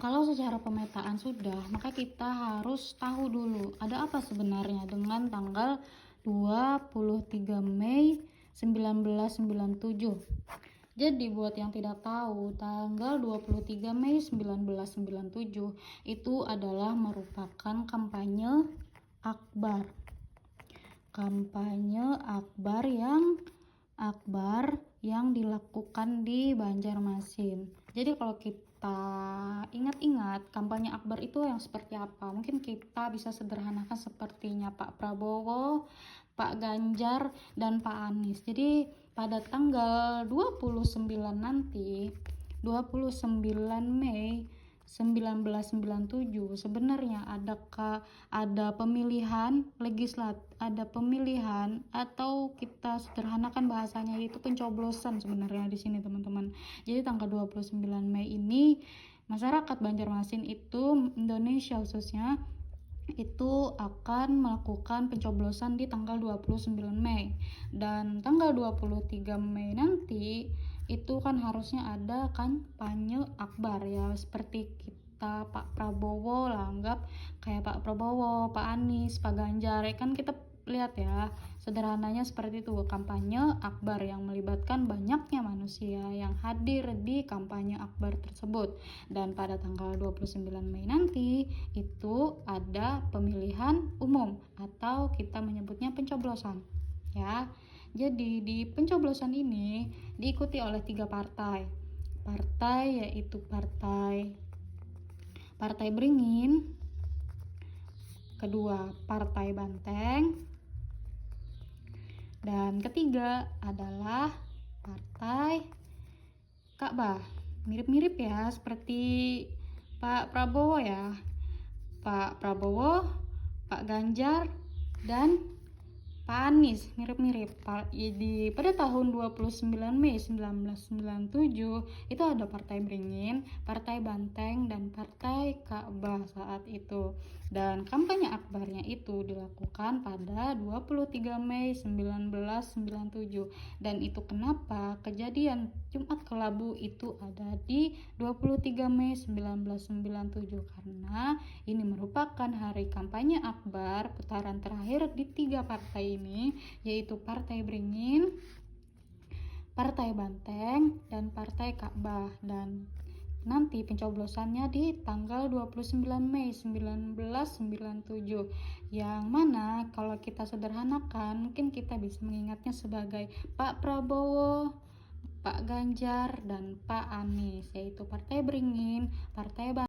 Kalau secara pemetaan sudah, maka kita harus tahu dulu ada apa sebenarnya dengan tanggal 23 Mei 1997. Jadi buat yang tidak tahu, tanggal 23 Mei 1997 itu adalah merupakan kampanye akbar. Kampanye akbar yang dilakukan di Banjarmasin. Jadi kalau kita ingat-ingat kampanye akbar itu yang seperti apa, mungkin kita bisa sederhanakan sepertinya Pak Prabowo, Pak Ganjar, dan Pak Anies. Jadi pada tanggal 29 nanti, 29 Mei 1997 sebenarnya ada pemilihan ada pemilihan, atau kita sederhanakan bahasanya yaitu pencoblosan sebenarnya di sini teman-teman. Jadi tanggal 29 Mei ini masyarakat Banjarmasin itu, Indonesia khususnya, itu akan melakukan pencoblosan di tanggal 29 Mei. Dan tanggal 23 Mei nanti itu kan harusnya ada kampanye akbar ya, seperti kita Pak Prabowo lah, anggap kayak Pak Prabowo, Pak Anies, Pak Ganjar, kan kita lihat ya, sederhananya seperti itu, kampanye akbar yang melibatkan banyaknya manusia yang hadir di kampanye akbar tersebut. Dan pada tanggal 29 Mei nanti itu ada pemilihan umum atau kita menyebutnya pencoblosan ya. Jadi di pencoblosan ini diikuti oleh 3 partai yaitu Partai Beringin, kedua Partai Banteng, dan ketiga adalah Partai Ka'bah. Mirip-mirip ya seperti Pak Prabowo ya, Pak Prabowo, Pak Ganjar, dan Pak Anies, mirip-mirip. Pada tahun 29 Mei 1997 itu ada Partai Beringin, Partai Banteng, dan Partai Ka'bah saat itu. Dan kampanye akbarnya itu dilakukan pada 23 Mei 1997. Dan itu kenapa kejadian Jumat Kelabu itu ada di 23 Mei 1997, karena ini merupakan hari kampanye akbar putaran terakhir di 3 partai ini, yaitu Partai Beringin, Partai Banteng, dan Partai Ka'bah. Dan nanti pencoblosannya di tanggal 29 Mei 1997, yang mana kalau kita sederhanakan mungkin kita bisa mengingatnya sebagai Pak Prabowo, Pak Ganjar, dan Pak Anies, yaitu Partai Beringin, Partai